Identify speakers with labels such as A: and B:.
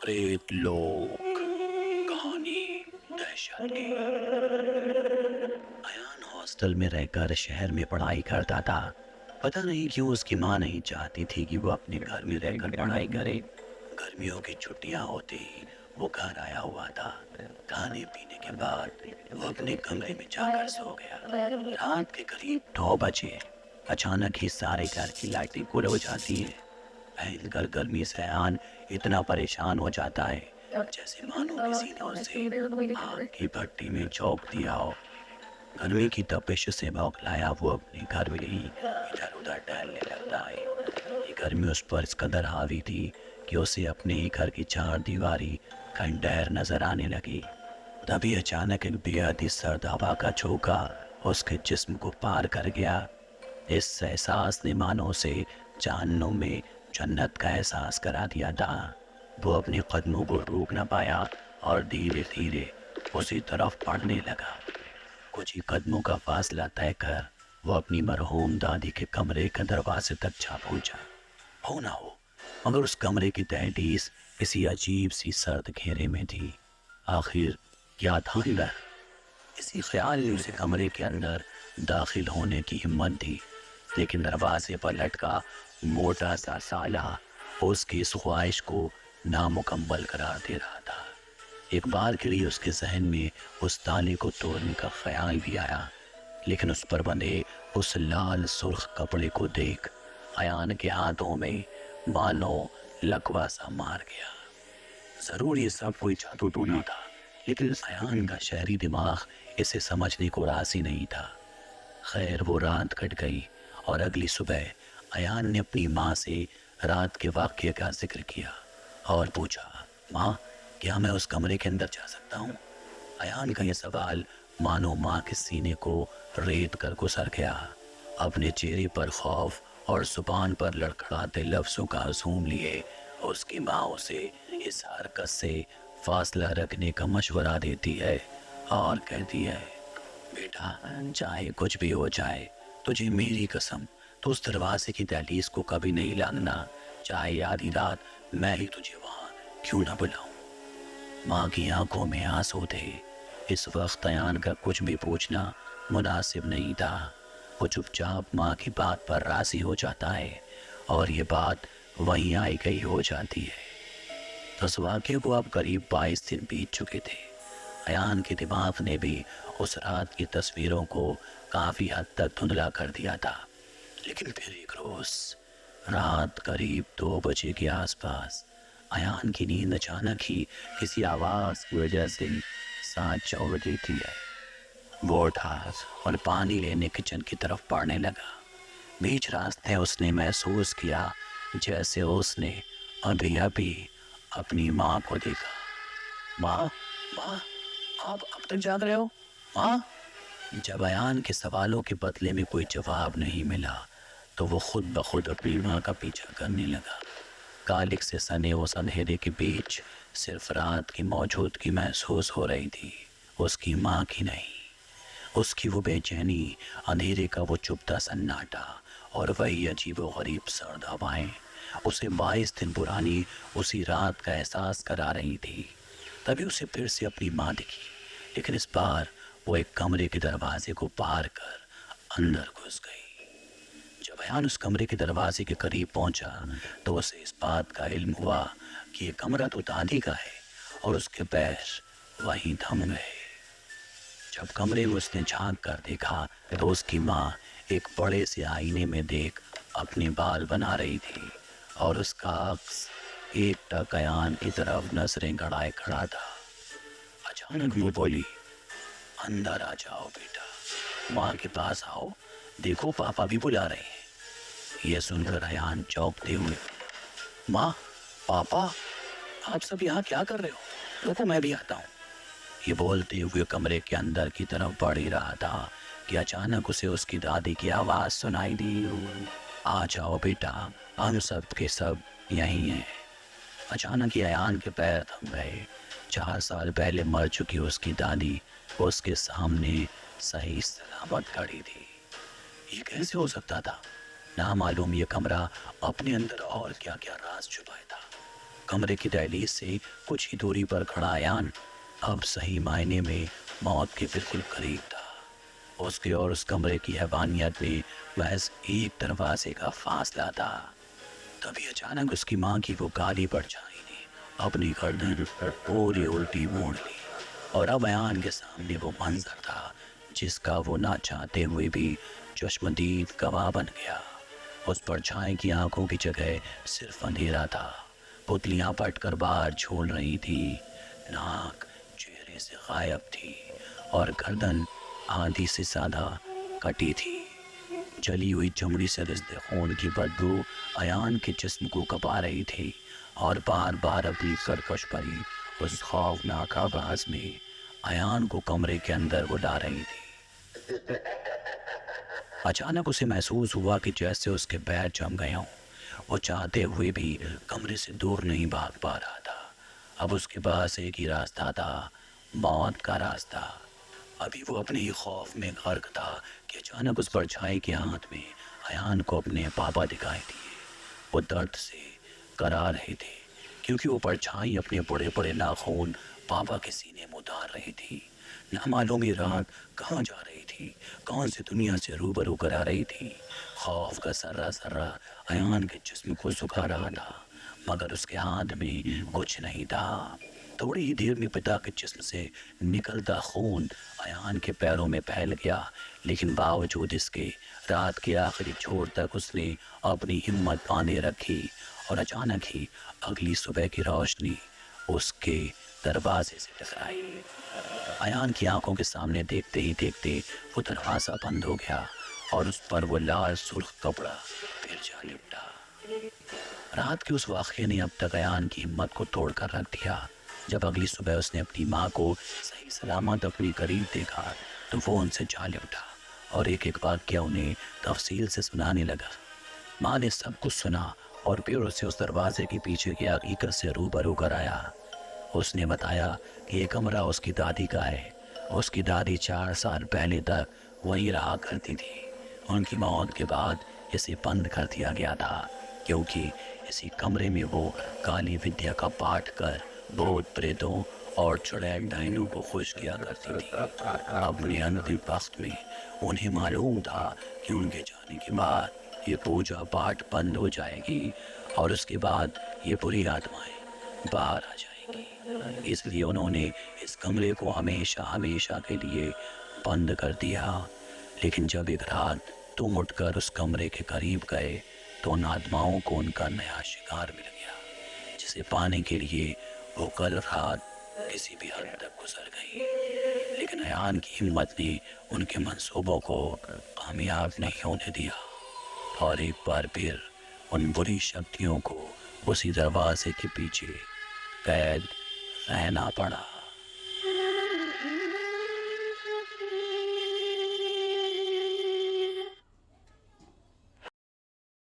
A: پریت لوگ کہانی دہشت کی۔ ایان ہاسٹل میں رہ کر شہر میں پڑھائی کرتا تھا۔ پتہ نہیں کیوں اس کی ماں نہیں چاہتی تھی کہ وہ اپنے گھر میں رہ کر پڑھائی کرے۔ گرمیوں کی چھٹیاں ہوتی وہ گھر آیا ہوا تھا۔ کھانے پینے کے بعد وہ اپنے کمرے میں جا کر سو گیا۔ رات کے قریب 2 بجے اچانک ہی سارے گھر کی لائٹیں گل ہو جاتی ہیں۔ بھینکر گرمی سے ایان اتنا پریشان ہو جاتا ہے جیسے مانو کسی نے اسے آگ کی بھٹی میں جھونک دیا ہو۔ گرمی کی تپش سے بوکھلایا وہ اپنے گھر میں ہی ادھر ادھر ٹہلنے لگتا ہے۔ یہ گرمی اس پر اس قدر حاوی تھی کہ اسے اپنے ہی گھر کی 4 دیواری کھنڈیر نظر آنے لگی۔ تبھی اچانک ایک بے حد سرد ہوا کا جھونکا اس کے جسم کو پار کر گیا۔ اس احساس نے مانو اسے جہنم میں جنت کا احساس کرا دیا تھا۔ وہ اپنے قدموں کو روک نہ پایا اور دھیرے دھیرے اسی طرف بڑھنے لگا۔ کچھ ہی قدموں کا فاصلہ طے کر وہ اپنی مرحوم دادی کے کمرے کے دروازے تک جا پہنچا۔ ہو نہ ہو مگر اس کمرے کی دہلیز کسی عجیب سی سرد گھیرے میں تھی۔ آخر کیا تھا اندر؟ اسی خیال میں اسے کمرے کے اندر داخل ہونے کی ہمت تھی، لیکن دروازے پر لٹکا موٹا سا سالہ اس کی اس خواہش کو نامکمل قرار دے رہا تھا۔ ایک بار کے لیے اس کے ذہن میں اس تالے کو توڑنے کا خیال بھی آیا، لیکن اس پر بندھے اس لال سرخ کپڑے کو دیکھ ایان کے ہاتھوں میں مانو لکوہ سا مار گیا۔ ضرور یہ سب کوئی جادو ٹونا تھا، لیکن ایان کا شہری دماغ اسے سمجھنے کو راضی نہیں تھا۔ خیر وہ رات کٹ گئی اور اگلی صبح ایان نے اپنی ماں سے رات کے واقعے کا ذکر کیا اور پوچھا، ماں کیا میں اس کمرے کے اندر جا سکتا ہوں؟ ایان کا یہ سوال مانو ماں کے سینے کو ریت کر گزر گیا۔ اپنے چہرے پر خوف اور زبان پر لڑکھڑاتے لفظوں کا ہجوم لیے اس کی ماں اسے اس حرکت سے فاصلہ رکھنے کا مشورہ دیتی ہے اور کہتی ہے، بیٹا چاہے کچھ بھی ہو جائے تجھے میری قسم تو اس دروازے کی دہلیز کو کبھی نہیں لانگنا، چاہے آدھی رات میں ہی تجھے وہاں کیوں نہ بلاؤں۔ ماں کی آنکھوں میں آنسو تھے۔ اس وقت ایان کا کچھ بھی پوچھنا مناسب نہیں تھا۔ وہ چپ چاپ ماں کی بات پر راضی ہو جاتا ہے اور یہ بات وہیں آئی گئی ہو جاتی ہے۔ اس واقعے کو اب قریب 22 دن بیت چکے تھے۔ ایان کے دماغ نے بھی اس رات کی تصویروں کو کافی حد تک دھندلا کر دیا تھا، لیکن پھر ایک روز رات قریب 2 بجے کے آس پاس ایان کی نیند اچانک ہی کسی آواز کی وجہ سے ساتھ چوڑ دیتی ہے۔ وہ اٹھا اور پانی لینے کچن کی طرف بڑھنے لگا۔ بیچ راستے اس نے محسوس کیا جیسے اس نے ابھی اپنی ماں کو دیکھا۔ ماں آپ اب تک جاگ رہے ہو؟ ماں؟ جب ایان کے سوالوں کے بدلے میں کوئی جواب نہیں ملا تو وہ خود بخود اپنی ماں کا پیچھا کرنے لگا۔ کالک سے سنے اس اندھیرے کے بیچ صرف رات کی موجودگی محسوس ہو رہی تھی، اس کی ماں کی نہیں۔ اس کی وہ بے چینی، اندھیرے کا وہ چبھتا سناٹا اور وہی عجیب و غریب سرد ہوائیں اسے 22 دن پرانی اسی رات کا احساس کرا رہی تھی۔ تبھی اسے پھر سے اپنی ماں دکھی، لیکن اس بار وہ ایک کمرے کے دروازے کو پار کر اندر گھس گئی۔ جب ایان اس کمرے کے دروازے کے قریب پہنچا تو اسے اس بات کا علم ہوا کہ یہ کمرہ تو دادی کا ہے اور اس کے پیر وہیں تھم گئے۔ جب کمرے میں اس نے جھانک کر دیکھا تو اس کی ماں ایک بڑے سے آئینے میں دیکھ اپنے بال بنا رہی تھی اور اس کا عکس ایک ٹک ایان کی طرف نظریں گڑائے کھڑا تھا۔ اچانک وہ بولی، اندر آ جاؤ بیٹا، ماں کے پاس آؤ، دیکھو پاپا بھی بلا رہے ہیں۔ یہ سن کر ایان چونکتے ہوئے، ماں، پاپا، آپ سب یہاں کیا کر رہے ہو؟ رکو میں بھی آتا ہوں۔ یہ بولتے ہوئے کمرے کے اندر کی طرف بڑھ ہی رہا تھا کہ اچانک اسے اس کی دادی کی آواز سنائی دی، آ جاؤ بیٹا، ہم سب کے سب یہیں ہیں۔ اچانک ہی ایان کے پیر تھم گئے۔ 4 سال پہلے مر چکی اس کی دادی اس کے سامنے صحیح سلامت کھڑی تھی۔ یہ کیسے ہو سکتا تھا؟ نامعلوم یہ کمرہ اپنے اندر اور کیا کیا راز چھپائے تھا۔ کمرے کی دہلیز سے کچھ ہی دوری پر کھڑا ایان اب صحیح معنی میں موت کے بالکل قریب تھا۔ اس کے اور اس کمرے کی حیوانیت میں محض ایک دروازے کا فاصلہ تھا۔ تبھی اچانک اس کی ماں کی وہ کالی پرچھائی نے اپنی گردن پوری الٹی موڑ لی، اور اب ایان کے سامنے وہ منظر تھا جس کا وہ نہ چاہتے ہوئے بھی چشمدید گواہ بن گیا۔ اس پرچھائی کی آنکھوں کی جگہ صرف اندھیرا تھا، پتلیاں پٹ کر باہر جھول رہی تھی، ناک چہرے سے غائب تھی اور گردن آدھی سے زیادہ کٹی تھی۔ جلی ہوئی چمڑی سے رستے خون کی بدبو ایان کے جسم کو کپا رہی تھی اور بار بار اپنی سرکش پری اس خوفناک آواز میں ایان کو کمرے کے اندر بلا رہی تھی۔ اچانک اسے محسوس ہوا کہ جیسے اس کے پیر جم گئے ہوں۔ وہ چاہتے ہوئے بھی کمرے سے دور نہیں بھاگ پا رہا تھا۔ اب اس کے پاس ایک ہی راستہ تھا، موت کا راستہ۔ ابھی وہ اپنے ہی خوف میں غرق تھا کہ اچانک اس پرچھائی کے ہاتھ میں ایان کو اپنے پاپا دکھائی دیے۔ وہ درد سے کرا رہے تھے کیونکہ وہ پرچھائی اپنے بڑے بڑے ناخون پاپا کے سینے میں اتار رہی تھی۔ نہ معلوم یہ رات کہاں جا رہی تھی، کون سی دنیا سے روبرو کرا رہی تھی۔ خوف کا سرہ سرہ ایان کے جسم کو سکھا رہا تھا، مگر اس کے ہاتھ میں کچھ نہیں تھا۔ تھوڑی ہی دیر میں پتا کے جسم سے نکلتا خون ایان کے پیروں میں پھیل گیا، لیکن باوجود اس کے رات کے آخری چھوڑ تک اس نے اپنی ہمت باندھے رکھی، اور اچانک ہی اگلی صبح کی روشنی اس کے دروازے سے ٹکرائی۔ ایان کی آنکھوں کے سامنے دیکھتے ہی دیکھتے وہ دروازہ بند ہو گیا اور اس پر وہ لال سرخ کپڑا پھر جا لپٹا۔ رات کے اس واقعے نے اب تک ایان کی ہمت کو توڑ کر رکھ دیا۔ جب اگلی صبح اس نے اپنی ماں کو صحیح سلامت اپنی قریب دیکھا تو وہ ان سے جا لپٹا اور ایک ایک واقعہ انہیں تفصیل سے سنانے لگا۔ ماں نے سب کچھ سنا اور پھر اسے اس دروازے کے پیچھے کی حقیقت سے روبرو کرایا۔ اس نے بتایا کہ یہ کمرہ اس کی دادی کا ہے۔ اس کی دادی 4 سال پہلے تک وہیں رہا کرتی تھی۔ ان کی موت کے بعد اسے بند کر دیا گیا تھا کیونکہ اسی کمرے میں وہ کالی ودیا کا پاٹ کر بھوت پریتوں اور چڑیل ڈائنوں کو خوش کیا کرتی تھی۔ اپنے انتم وقت میں انہیں معلوم تھا کہ ان کے جانے کے بعد یہ پوجا پاٹ بند ہو جائے گی اور اس کے بعد یہ بری آتمائیں باہر آ جائیں گی۔ اس لیے انہوں نے اس کمرے کو ہمیشہ ہمیشہ کے لیے بند کر دیا۔ لیکن جب ایک رات تم اٹھ کر اس کمرے کے قریب گئے تو ان آتماؤں کو ان کا نیا شکار مل گیا، جسے پانے کے لیے وہ کل رات کسی بھی حد تک گزر گئی۔ لیکن ایان کی ہمت نے ان کے منصوبوں کو کامیاب نہیں ہونے دیا اور ایک بار پھر ان بری شکتیوں کو اسی دروازے کے پیچھے قید رہنا پڑا۔